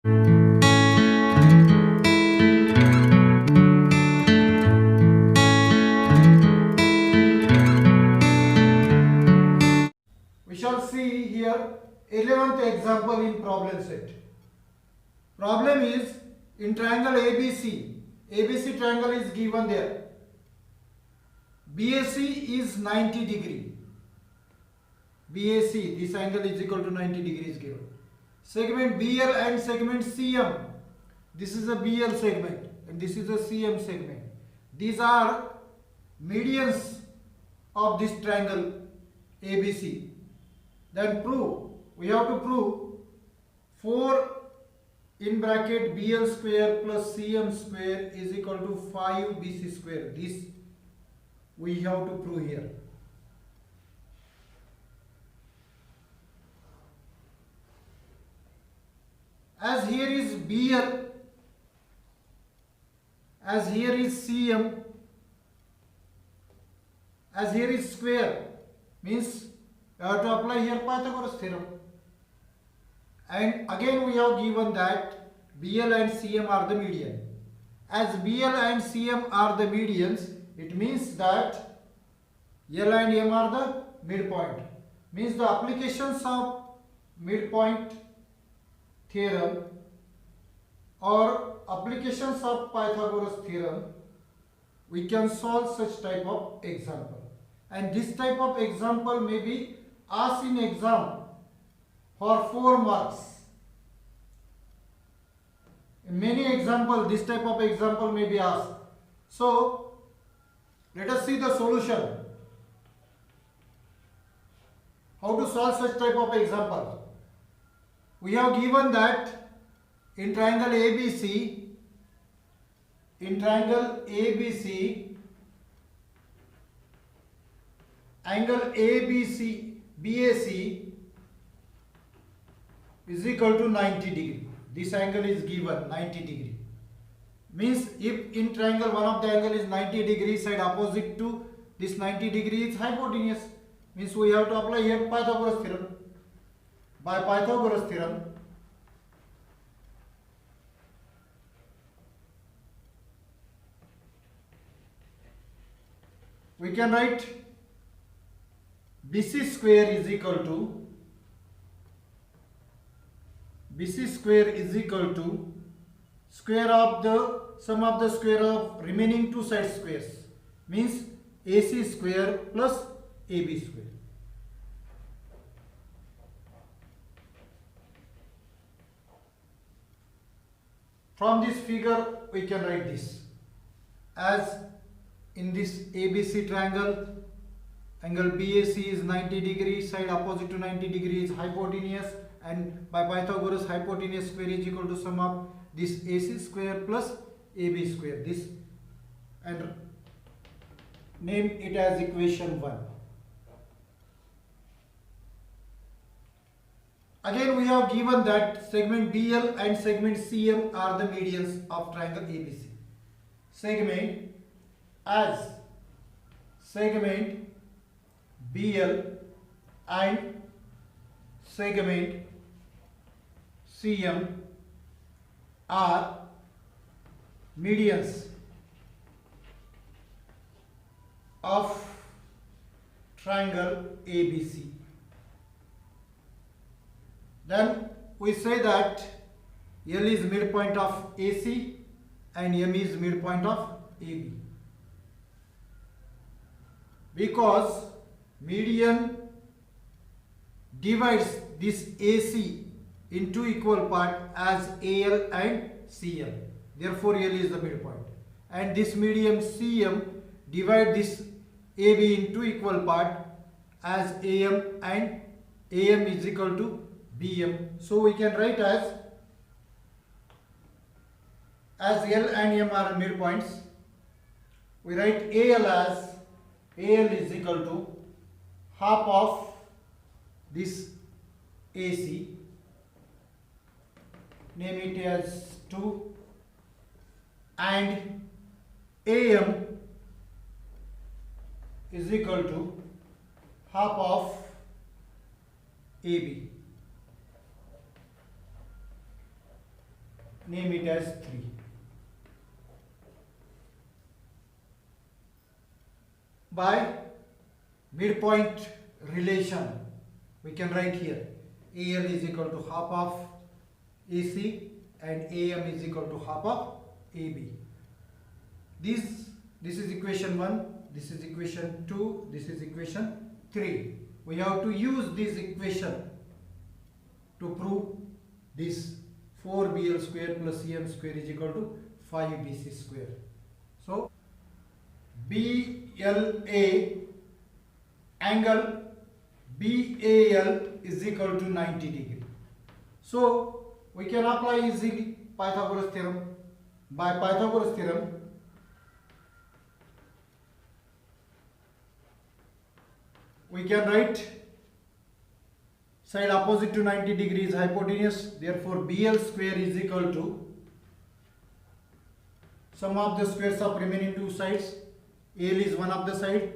We shall see here 11th example in problem set. Problem is in triangle ABC. ABC triangle is given there. BAC is 90 degree. BAC, this angle is equal to 90 degrees given. Segment BL and segment CM. This is a BL segment and this is a CM segment. These are medians of this triangle ABC. Then prove. We have to prove 4 in bracket BL square plus CM square is equal to 5 BC square. This we have to prove here. As here is BL, as here is CM, as here is square, means you have to apply here Pythagoras theorem. And again we have given that BL and CM are the median. As BL and CM are the medians, it means that L and M are the midpoint. Means the applications of midpoint theorem or applications of Pythagoras theorem, we can solve such type of example. And this type of example may be asked in exam for 4 marks. In many examples, this type of example may be asked. So, let us see the solution. How to solve such type of example? We have given that in triangle ABC, angle ABC, BAC is equal to 90 degree. This angle is given 90 degree. Means if in triangle one of the angle is 90 degree, side opposite to this 90 degree is hypotenuse. Means we have to apply here Pythagoras theorem. By Pythagoras theorem, we can write BC square is equal to square of the sum of the square of remaining two side squares, means AC square plus AB square. From this figure we can write this as in this ABC triangle, angle BAC is 90 degrees, side opposite to 90 degrees is hypotenuse, and by Pythagoras hypotenuse square is equal to sum of this AC square plus AB square. This, and name it as equation 1. Again we have given that segment BL and segment CM are the medians of triangle ABC. Segment BL and segment CM are medians of triangle ABC. Then we say that L is midpoint of AC and M is midpoint of AB. Because median divides this AC into equal part as AL and CM. Therefore, L is the midpoint. And this median CM divide this AB into equal part as AM, and AM is equal to BM. So we can write as L and M are midpoints. We write AL is equal to half of this AC, name it as 2, and AM is equal to half of AB. name it as 3. By midpoint relation, we can write here AL is equal to half of AC and AM is equal to half of AB. This is equation 1, this is equation 2, this is equation 3. We have to use this equation to prove this 4BL square plus CM square is equal to 5BC square. So BLA angle BAL is equal to 90 degree. So we can apply easily Pythagoras theorem. By Pythagoras theorem, we can write side opposite to 90 degrees hypotenuse. Therefore BL square is equal to sum of the squares of remaining two sides. AL is one of the side,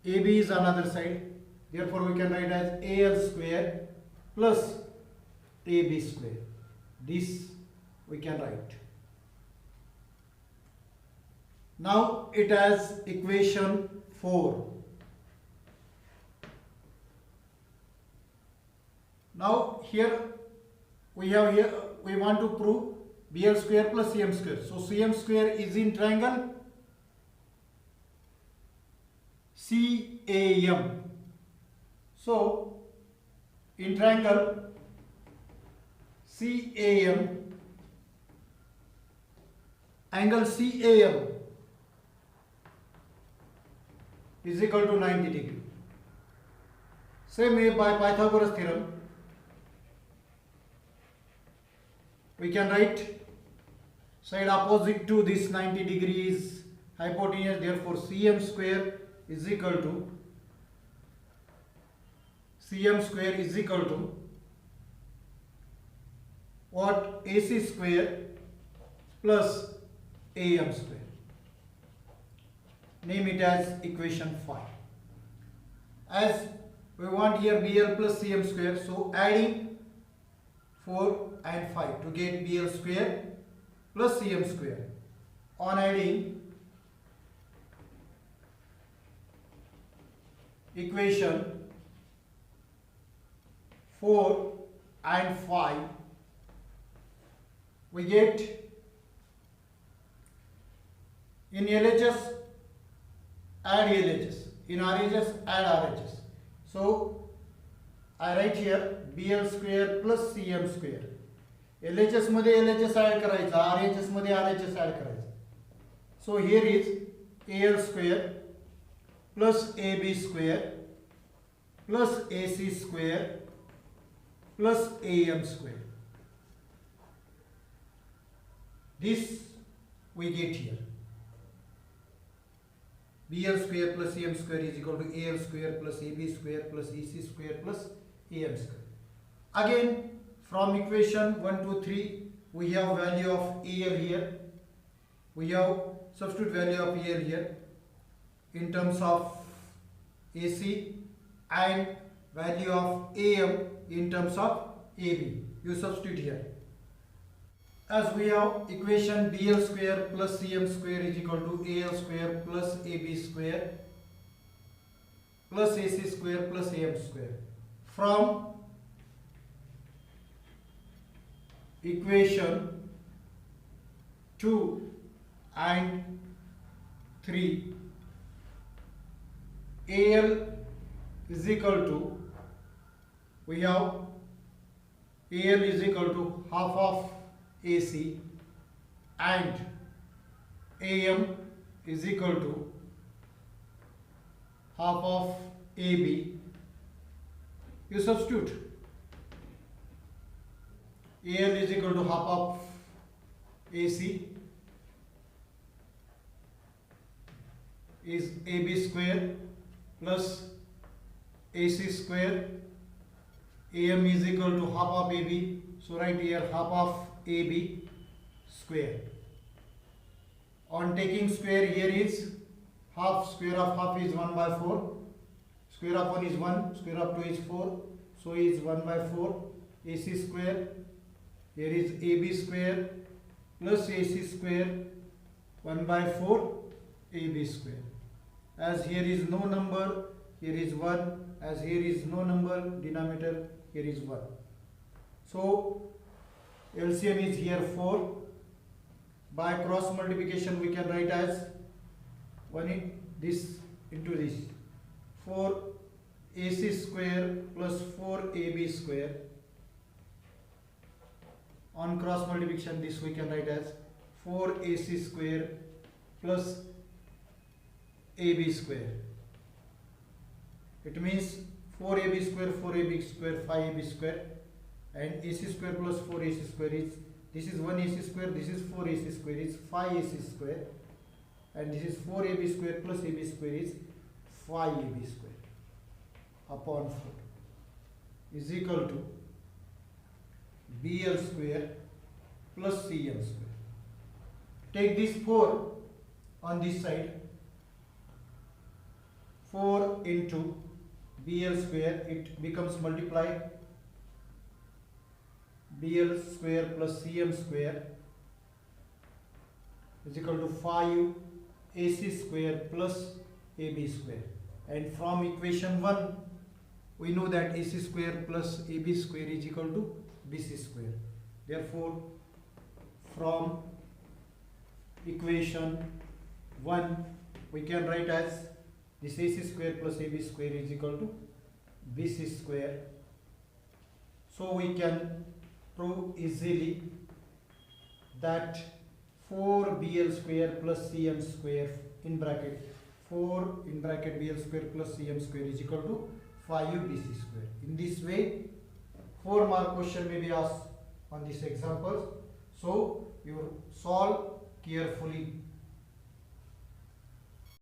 AB is another side. Therefore we can write as AL square plus AB square. This we can write. Now it has equation 4. Now here we want to prove BL square plus CM square. So CM square is in triangle CAM. So in triangle CAM, angle CAM is equal to 90 degree. Same way by Pythagoras theorem, we can write side opposite to this 90 degrees hypotenuse. Therefore CM square is equal to what? AC square plus AM square. Name it as equation 5. As we want here BL plus CM square, so adding 4 and 5 to get BL square plus CM square. On adding equation 4 and 5, we get in LHS add LHS, in RHS add RHS. So I write here BL square plus CM square. LHS मध्ये LHS add करायचा, RHS मध्ये RHS add करायचा. So here is AL square plus AB square plus AC square plus AM square. This we get here. BL square plus CM square is equal to AL square plus AB square plus EC square plus AM square. Again, from equation 1 to 3, we have value of AL here. We have substitute value of AL here in terms of AC and value of AM in terms of AB. You substitute here. As we have equation BL square plus CM square is equal to AL square plus AB square plus AC square plus AM square. From equation 2 and 3, AL is equal to, we have AL is equal to half of AC and AM is equal to half of AB. You substitute. AL is equal to half of AC is AB square plus AC square. AM is equal to half of AB. So write here half of AB square. On taking square, here is half, square of half is 1 by 4. Square of 1 is 1, square of 2 is 4. So is 1 by 4. AC square. Here is AB square plus AC square 1 by 4 AB square. As here is no number, here is 1. As here is no number, denominator, here is 1. So LCM is here 4. By cross multiplication we can write as 1 in this into this. 4 AC square plus 4 AB square. On cross multiplication this we can write as 4 AC square plus AB square. It means 4 AB square, 4 AB square, 5 AB square, and AC square plus 4 AC square is, this is 1 AC square, this is 4 AC square is 5 AC square, and this is 4 AB square plus AB square is 5 AB square upon 4 is equal to BL square plus CM square. Take this 4 on this side, 4 into BL square, it becomes multiply BL square plus CM square is equal to 5 AC square plus AB square. And from equation 1 we know that AC square plus AB square is equal to BC square. Therefore from equation 1 we can write as this AC square plus AB square is equal to BC square. So we can prove easily that 4BL square plus CM square in bracket 4 in bracket BL square plus CM square is equal to 5 BC square. In this way 4 mark question may be asked on this example. So you solve carefully.